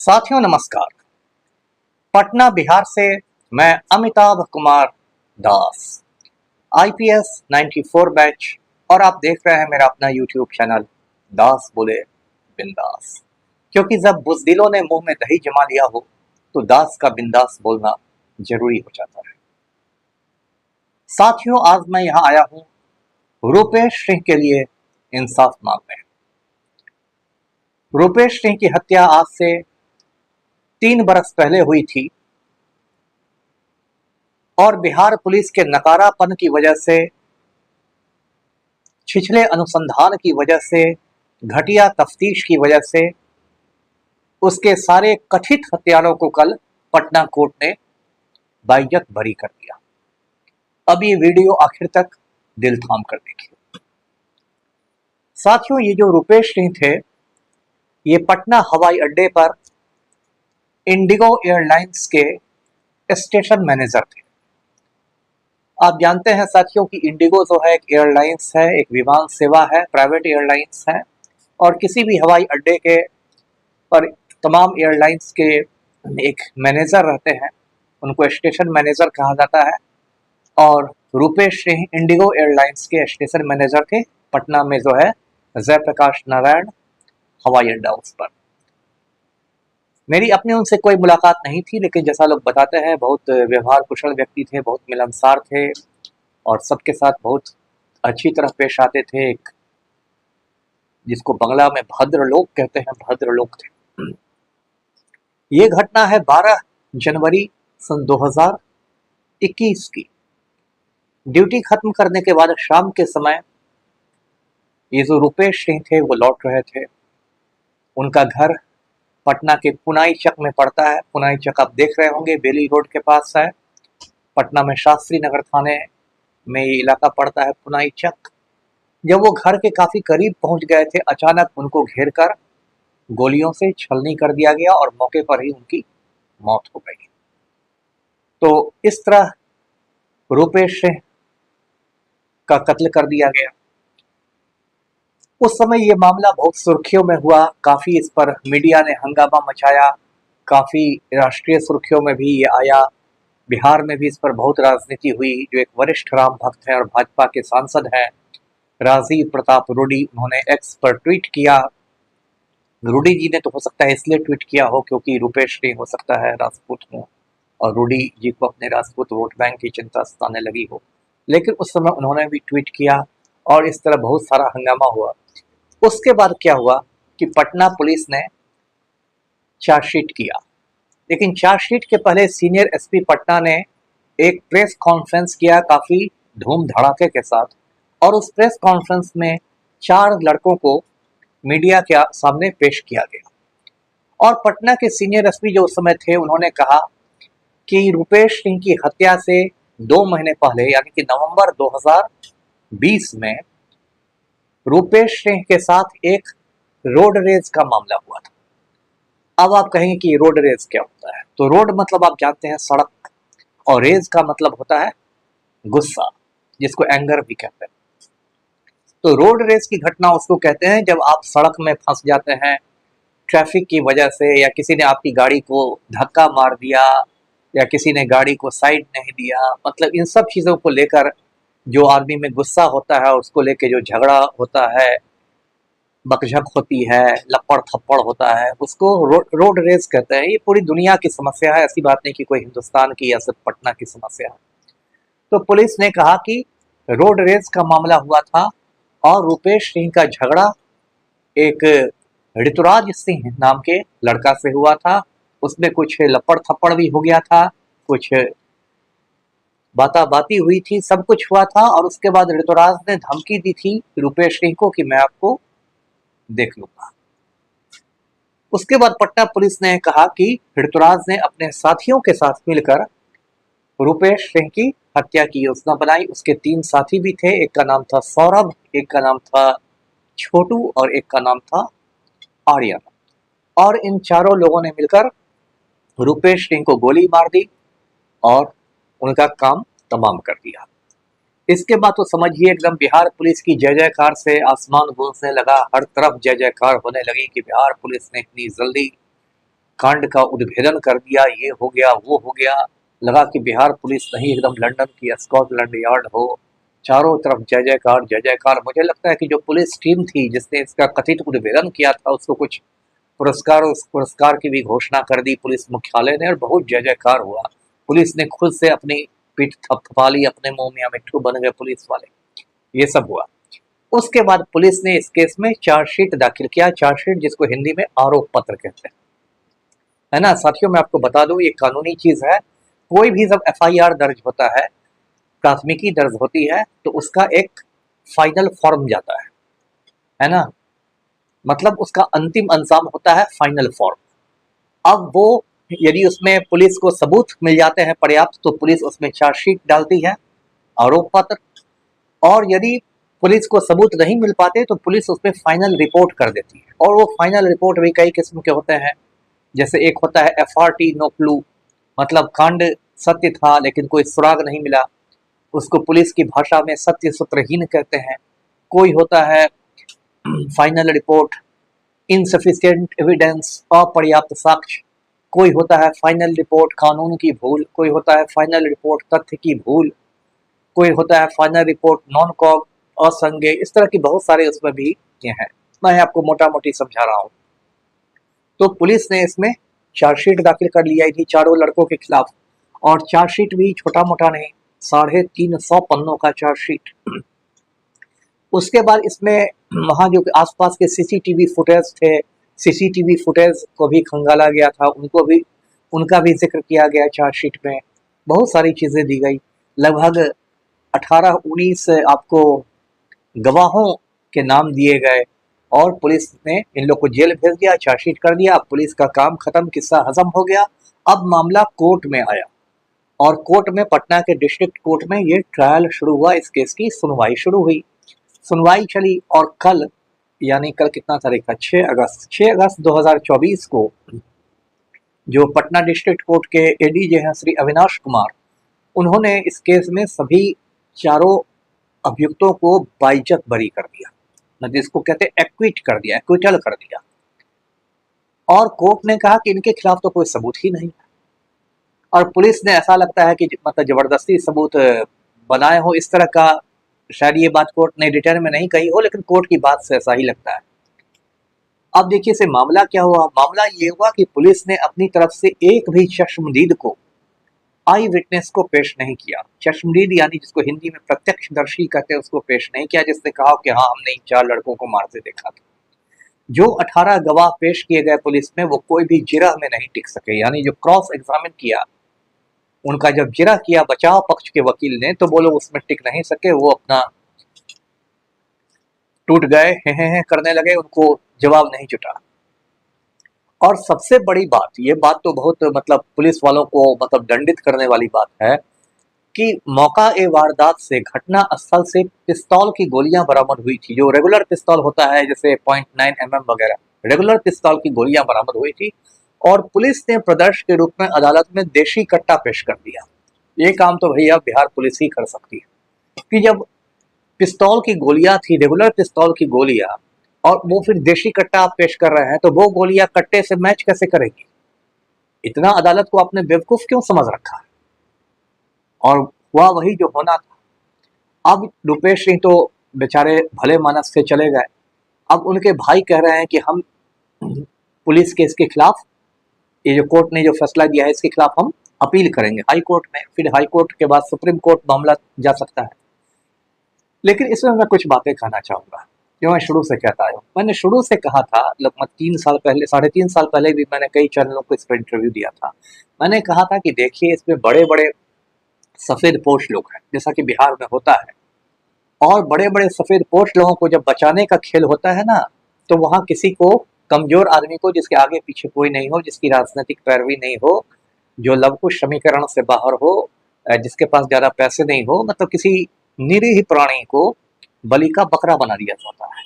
साथियों नमस्कार। पटना बिहार से मैं अमिताभ कुमार दास, आईपीएस 94 बैच, और आप देख रहे हैं मेरा अपना यूट्यूब चैनल दास बोले बिंदास। क्योंकि जब बुज़दिलों ने मुंह में दही जमा लिया हो तो दास का बिंदास बोलना जरूरी हो जाता है। साथियों, आज मैं यहाँ आया हूँ रूपेश सिंह के लिए इंसाफ मांगने। रूपेश सिंह की हत्या आज से 3 बरस पहले हुई थी और बिहार पुलिस के नकारापन की वजह से, छिछले अनुसंधान की वजह से, घटिया तफ्तीश की वजह से उसके सारे कथित हत्यारों को कल पटना कोर्ट ने बाइज्जत बरी कर दिया। अब ये वीडियो आखिर तक दिल थाम कर देखिए। साथियों, ये जो रूपेश सिंह थे ये पटना हवाई अड्डे पर इंडिगो एयरलाइंस के स्टेशन मैनेजर थे। आप जानते हैं साथियों कि इंडिगो जो है एक एयरलाइंस है, एक विमान सेवा है, प्राइवेट एयरलाइंस है, और किसी भी हवाई अड्डे के पर तमाम एयरलाइंस के एक मैनेजर रहते हैं, उनको स्टेशन मैनेजर कहा जाता है। और रूपेश सिंह इंडिगो एयरलाइंस के स्टेशन मैनेजर थे पटना में, जो है जयप्रकाश नारायण हवाई अड्डा उस पर। मेरी अपनी उनसे कोई मुलाकात नहीं थी, लेकिन जैसा लोग बताते हैं बहुत व्यवहार कुशल व्यक्ति थे, बहुत मिलनसार थे और सबके साथ बहुत अच्छी तरह पेश आते थे। एक जिसको बंगला में भद्र लोग कहते हैं, भद्र लोग थे। ये घटना है 12 जनवरी सन 2021 की। ड्यूटी खत्म करने के बाद शाम के समय ये जो रूपेश सिंह थे वो लौट रहे थे। उनका घर पटना के पुनाई चक में पड़ता है। पुनाई चक आप देख रहे होंगे, बेली रोड के पास है। पटना में शास्त्री नगर थाने में ये इलाका पड़ता है, पुनाई चक। जब वो घर के काफी करीब पहुंच गए थे, अचानक उनको घेरकर गोलियों से छलनी कर दिया गया और मौके पर ही उनकी मौत हो गई। तो इस तरह रूपेश सिंह का कत्ल कर दिया गया। उस समय ये मामला बहुत सुर्खियों में हुआ, काफी इस पर मीडिया ने हंगामा मचाया, काफी राष्ट्रीय सुर्खियों में भी ये आया, बिहार में भी इस पर बहुत राजनीति हुई। जो एक वरिष्ठ राम भक्त हैं और भाजपा के सांसद हैं राजीव प्रताप रूडी, उन्होंने एक्स पर ट्वीट किया। रूडी जी ने तो हो सकता है इसलिए ट्वीट किया हो क्योंकि रूपेश सिंह हो सकता है राजपूत हो और रूडी जी को अपने राजपूत वोट बैंक की चिंता सताने लगी हो, लेकिन उस समय उन्होंने भी ट्वीट किया और इस तरह बहुत सारा हंगामा हुआ। उसके बाद क्या हुआ कि पटना पुलिस ने चार्जशीट किया, लेकिन चार्जशीट के पहले सीनियर एसपी पटना ने एक प्रेस कॉन्फ्रेंस किया काफी धूम धड़ाके के साथ, और उस प्रेस कॉन्फ्रेंस में 4 लड़कों को मीडिया के सामने पेश किया गया। और पटना के सीनियर एसपी जो उस समय थे उन्होंने कहा कि रूपेश सिंह की हत्या से 2 महीने पहले यानी कि नवंबर 2020 में रूपेश सिंह के साथ एक रोड रेज का मामला हुआ था। अब आप कहेंगे कि रोड रेज क्या होता है? तो रोड मतलब आप जानते हैं सड़क, और रेज का मतलब होता है गुस्सा, जिसको एंगर भी कहते हैं। तो रोड रेज की घटना उसको कहते हैं जब आप सड़क में फंस जाते हैं ट्रैफिक की वजह से, या किसी ने आपकी गाड़ी को धक्का मार दिया, या किसी ने गाड़ी को साइड नहीं दिया, मतलब इन सब चीज़ों को लेकर जो आदमी में गुस्सा होता है, उसको लेके जो झगड़ा होता है, बकझक होती है, लपड़ थप्पड़ होता है, उसको रोड रेज कहते हैं। ये पूरी दुनिया की समस्या है, ऐसी बात नहीं कि कोई हिंदुस्तान की या सिर्फ पटना की समस्या है। तो पुलिस ने कहा कि रोड रेज का मामला हुआ था और रूपेश सिंह का झगड़ा एक ऋतुराज सिंह नाम के लड़का से हुआ था। उसमें कुछ लपड़ थप्पड़ भी हो गया था, कुछ बाती हुई थी, सब कुछ हुआ था। और उसके बाद ऋतुराज ने धमकी दी थी रूपेश सिंह को कि मैं आपको देख लूंगा। उसके बाद पटना पुलिस ने कहा कि ऋतुराज ने अपने साथियों के साथ मिलकर रूपेश सिंह की हत्या की योजना बनाई। उसके 3 साथी भी थे, एक का नाम था सौरभ, एक का नाम था छोटू और एक का नाम था आर्यन। और इन चारों लोगों ने मिलकर रूपेश सिंह को गोली मार दी और उनका काम तमाम कर दिया। इसके बाद तो समझिए एकदम बिहार पुलिस की जय जयकार से आसमान गूंजने लगा, हर तरफ जय जयकार होने लगी कि बिहार पुलिस ने इतनी जल्दी कांड का उद्भेदन कर दिया, ये हो गया वो हो गया। लगा कि बिहार पुलिस नहीं एकदम लंदन की स्कॉटलैंड यार्ड हो, चारों तरफ जय जयकार जय जयकार। मुझे लगता है कि जो पुलिस टीम थी जिसने इसका कथित उद्भेदन किया था उसको कुछ पुरस्कार, उस पुरस्कार की भी घोषणा कर दी पुलिस मुख्यालय ने और बहुत जय जयकार हुआ। पुलिस ने खुद से अपनी पीठ थपथपा ली, अपने मुंह में मिट्ठू बन गए पुलिस वाले, ये सब हुआ। उसके बाद पुलिस ने इस केस में चार्जशीट दाखिल किया, चार्जशीट जिसको हिंदी में आरोप पत्र कहते हैं, है ना साथियों। मैं आपको बता दूं ये कानूनी चीज है। कोई भी जब एफआईआर दर्ज होता है, प्राथमिकी दर्ज होती है, तो उसका एक फाइनल फॉर्म जाता है ना, मतलब उसका अंतिम अंजाम होता है फाइनल फॉर्म। अब वो यदि उसमें पुलिस को सबूत मिल जाते हैं पर्याप्त तो पुलिस उसमें चार्जशीट डालती है, आरोप पत्र। और यदि पुलिस को सबूत नहीं मिल पाते तो पुलिस उसमें फाइनल रिपोर्ट कर देती है। और वो फाइनल रिपोर्ट भी कई किस्म के होते हैं, जैसे एक होता है एफआरटी नो क्लू, मतलब कांड सत्य था लेकिन कोई सुराग नहीं मिला, उसको पुलिस की भाषा में सत्य सूत्रहीन कहते हैं। कोई होता है फाइनल रिपोर्ट इनसफिशिएंट एविडेंस, अपर्याप्त साक्ष्य। कोई होता है फाइनल रिपोर्ट कानून की भूल, कोई होता है फाइनल रिपोर्ट तथ्य की भूल, कोई होता है फाइनल रिपोर्ट नॉन कॉग, असंज्ञेय। इस तरह की बहुत सारे उसमें भी ये हैं, मैं आपको मोटा मोटी समझा रहा हूँ। तो पुलिस ने इसमें चार्जशीट दाखिल कर लिया थी चारों लड़कों के खिलाफ, और चार्जशीट भी छोटा मोटा नहीं, 350 पन्नों का चार्जशीट। उसके बाद इसमें वहाँ जो आसपास के सीसीटीवी फुटेज थे, सीसीटीवी फुटेज को भी खंगाला गया था, उनका भी जिक्र किया गया चार्जशीट में। बहुत सारी चीज़ें दी गई, लगभग 18-19 आपको गवाहों के नाम दिए गए, और पुलिस ने इन लोग को जेल भेज दिया, चार्जशीट कर दिया। पुलिस का काम खत्म, किस्सा हजम हो गया। अब मामला कोर्ट में आया, और कोर्ट में पटना के डिस्ट्रिक्ट कोर्ट में ये ट्रायल शुरू हुआ, इस केस की सुनवाई शुरू हुई। सुनवाई चली, और कल यानी कल कितना तारीख था, 6 अगस्त 2024 को जो पटना डिस्ट्रिक्ट कोर्ट के एडीजे हैं श्री अविनाश कुमार, उन्होंने इस केस में सभी चारों अभियुक्तों को बाइज्जत बरी कर दिया, मतलब इसको कहते हैं एक्विट कर दिया, एक्विटल कर दिया। और कोर्ट ने कहा कि इनके खिलाफ तो कोई सबूत ही नहीं है, और पुलिस ने ऐसा लगता है कि मतलब जबरदस्ती सबूत बनाए हो, इस तरह का शायद ये बात कोर्ट ने रिटर्न में नहीं कही हो, लेकिन कोर्ट की बात से ऐसा ही लगता है। अब देखिए से मामला क्या हुआ। मामला ये हुआ कि पुलिस ने अपनी तरफ से एक भी चश्मदीद को, आई विटनेस को पेश नहीं किया। चश्मदीद यानी जिसको हिंदी में प्रत्यक्षदर्शी कहते हैं, उसको पेश नहीं किया, जिसने कहा कि हाँ हमने इन 4 लड़कों को मारते देखा था। जो 18 गवाह पेश किए गए पुलिस में, वो कोई भी जिरह में नहीं टिक सके, यानी जो क्रॉस एग्जामिन किया, उनका जब जिरह किया बचाव पक्ष के वकील ने, तो वो लोग उसमें टिक नहीं सके, वो अपना टूट गए, हे करने लगे, उनको जवाब नहीं जुटा। और सबसे बड़ी बात, ये बात तो बहुत मतलब पुलिस वालों को मतलब दंडित करने वाली बात है कि मौका ए वारदात से, घटना स्थल से पिस्तौल की गोलियां बरामद हुई थी, जो रेगुलर पिस्तौल होता है जैसे .9 mm वगैरह, रेगुलर पिस्तौल की गोलियां बरामद हुई थी। और पुलिस ने प्रदर्शन के रूप में अदालत में देशी कट्टा पेश कर दिया। ये काम तो भैया बिहार पुलिस ही कर सकती है कि जब पिस्तौल की गोलियां थी, रेगुलर पिस्तौल की गोलियां, और वो फिर देशी कट्टा आप पेश कर रहे हैं, तो वो गोलियां कट्टे से मैच कैसे करेगी? इतना अदालत को आपने बेवकूफ क्यों समझ रखा है? और हुआ वही जो होना था। अब रुपेश सिंह तो बेचारे भले मानस से चले गए। अब उनके भाई कह रहे हैं कि हम पुलिस के इसके खिलाफ, ये जो कोर्ट ने जो फैसला दिया है इसके खिलाफ हम अपील करेंगे हाई कोर्ट में, फिर हाई कोर्ट के बाद सुप्रीम कोर्ट मामला जा सकता है। लेकिन इसमें मैं कुछ बातें कहना चाहूँगा जो मैं शुरू से कहता आया हूँ। मैंने शुरू से कहा था, लगभग 3 साल पहले, 3.5 साल पहले भी मैंने कई चैनलों को इस पर इंटरव्यू दिया था। मैंने कहा था कि देखिए इसमें बड़े बड़े सफ़ेद पोश लोग हैं, जैसा कि बिहार में होता है, और बड़े बड़े सफ़ेद पोश लोगों को जब बचाने का खेल होता है ना, तो वहाँ किसी को, कमज़ोर आदमी को, जिसके आगे पीछे कोई नहीं हो, जिसकी राजनीतिक पैरवी नहीं हो, जो लवकुश समीकरण से बाहर हो, जिसके पास ज़्यादा पैसे नहीं हो, मतलब किसी निरीह प्राणी को बलि का बकरा बना दिया जाता है।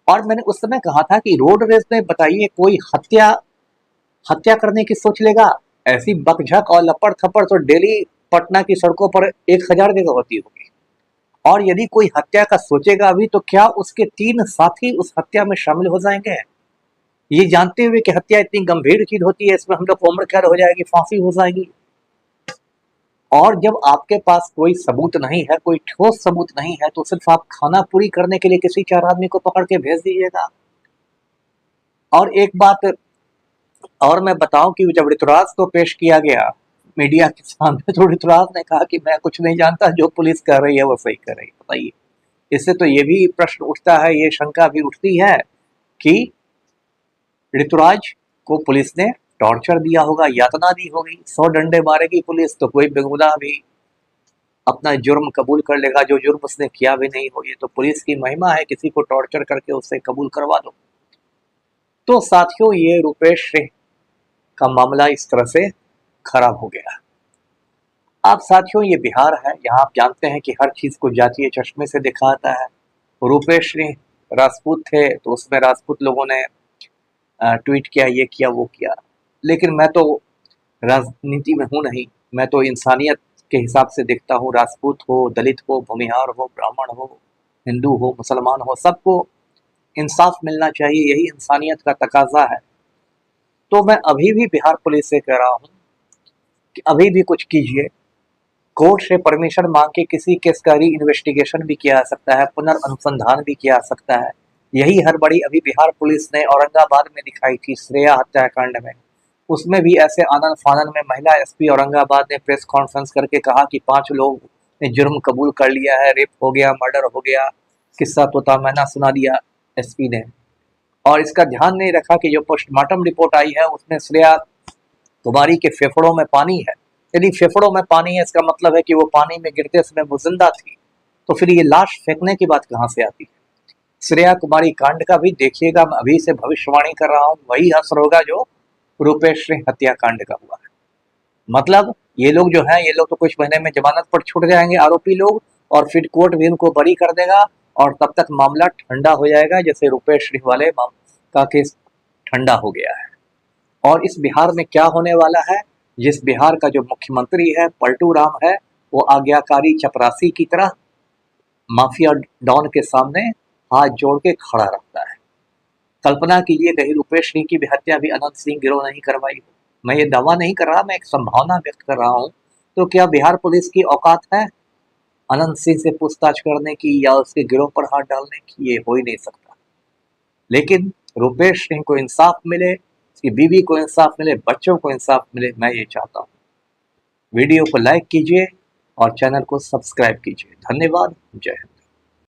और मैंने उस समय कहा था कि रोड रेस में बताइए कोई हत्या करने की सोच लेगा? ऐसी बकझक और लपड़ थपड़ तो डेली पटना की सड़कों पर 1000 जगह होती होगी। और यदि कोई हत्या का सोचेगा भी, तो क्या उसके 3 साथी उस हत्या में शामिल हो जाएंगे? ये जानते हुए कि हत्या इतनी गंभीर चीज होती है, इसमें हम लोग को उम्र कैद हो जाएगी, फांसी हो जाएगी, और जब आपके पास कोई सबूत नहीं है, कोई ठोस सबूत नहीं है, तो सिर्फ आप खाना पूरी करने के लिए किसी 4 आदमी को पकड़ के भेज दीजिएगा। और एक बात और मैं बताऊं कि जब ऋतुराज को पेश किया गया मीडिया के सामने, तो ऋतुराज ने कहा कि मैं कुछ नहीं जानता, जो पुलिस कर रही है वो सही कर रही है। बताइए, इससे तो ये भी प्रश्न उठता है, ये शंका भी उठती है कि ऋतुराज को पुलिस ने टॉर्चर दिया होगा, यातना दी होगी। 100 डंडे मारेगी पुलिस तो कोई बेगुनाह भी अपना जुर्म कबूल कर लेगा, जो जुर्म उसने किया भी नहीं हो। ये तो पुलिस की महिमा है, किसी को टॉर्चर करके उससे कबूल करवा दो। तो साथियों, ये रूपेश सिंह का मामला इस तरह से खराब हो गया। आप साथियों, ये बिहार है, यहाँ आप जानते हैं कि हर चीज को जातीय चश्मे से देखा जाता है। रूपेश सिंह राजपूत थे तो उसमें राजपूत लोगों ने ट्वीट किया, ये किया, वो किया, लेकिन मैं तो राजनीति में हूँ नहीं, मैं तो इंसानियत के हिसाब से देखता हूँ। राजपूत हो, दलित हो, भूमिहार हो, ब्राह्मण हो, हिंदू हो, मुसलमान हो, सबको इंसाफ मिलना चाहिए, यही इंसानियत का तकाजा है। तो मैं अभी भी बिहार पुलिस से कह रहा हूँ कि अभी भी कुछ कीजिए, कोर्ट से परमिशन मांग के किसी केस का री इन्वेस्टिगेशन भी किया जा सकता है, पुनर्अनुसंधान भी किया जा सकता है। यही हड़बड़ी अभी बिहार पुलिस ने औरंगाबाद में दिखाई थी श्रेया हत्याकांड में। उसमें भी ऐसे आनन फानन में महिला एसपी औरंगाबाद ने प्रेस कॉन्फ्रेंस करके कहा कि 5 लोग ने जुर्म कबूल कर लिया है, रेप हो गया, मर्डर हो गया, किस्सा तोता मैना सुना दिया एसपी ने। और इसका ध्यान नहीं रखा कि जो पोस्टमार्टम रिपोर्ट आई है उसमें श्रेया कुमारी के फेफड़ों में पानी है। यदि फेफड़ों में पानी है, इसका मतलब है कि वो पानी में गिरते समय वो जिंदा थी, तो फिर ये लाश फेंकने की बात कहाँ से आती है। श्रेया कुमारी कांड का भी देखिएगा, मैं अभी से भविष्यवाणी कर रहा हूँ, वही असर होगा जो रूपेश सिंह हत्याकांड का हुआ है। मतलब ये लोग जो हैं, ये लोग तो कुछ महीने में जमानत पर छूट जाएंगे, आरोपी लोग, और फिर कोर्ट भी उनको बरी कर देगा, और तब तक मामला ठंडा हो जाएगा, जैसे रूपेश सिंह वाले का केस ठंडा हो गया है। और इस बिहार में क्या होने वाला है, जिस बिहार का जो मुख्यमंत्री है पलटू राम है, वो आज्ञाकारी चपरासी की तरह माफिया डॉन के सामने हाथ जोड़ के खड़ा रहता है। कल्पना कीजिए कहीं रूपेश सिंह की भी हत्या भी अनंत सिंह गिरोह नहीं करवाई हो। मैं ये दावा नहीं कर रहा, मैं एक संभावना व्यक्त कर रहा हूँ। तो क्या बिहार पुलिस की औकात है अनंत सिंह से पूछताछ करने की या उसके गिरोह पर हाथ डालने की? ये हो ही नहीं सकता। लेकिन रूपेश सिंह को इंसाफ मिले, उसकी बीवी को इंसाफ मिले, बच्चों को इंसाफ मिले, मैं ये चाहता हूँ। वीडियो को लाइक कीजिए और चैनल को सब्सक्राइब कीजिए। धन्यवाद। जय हिंद।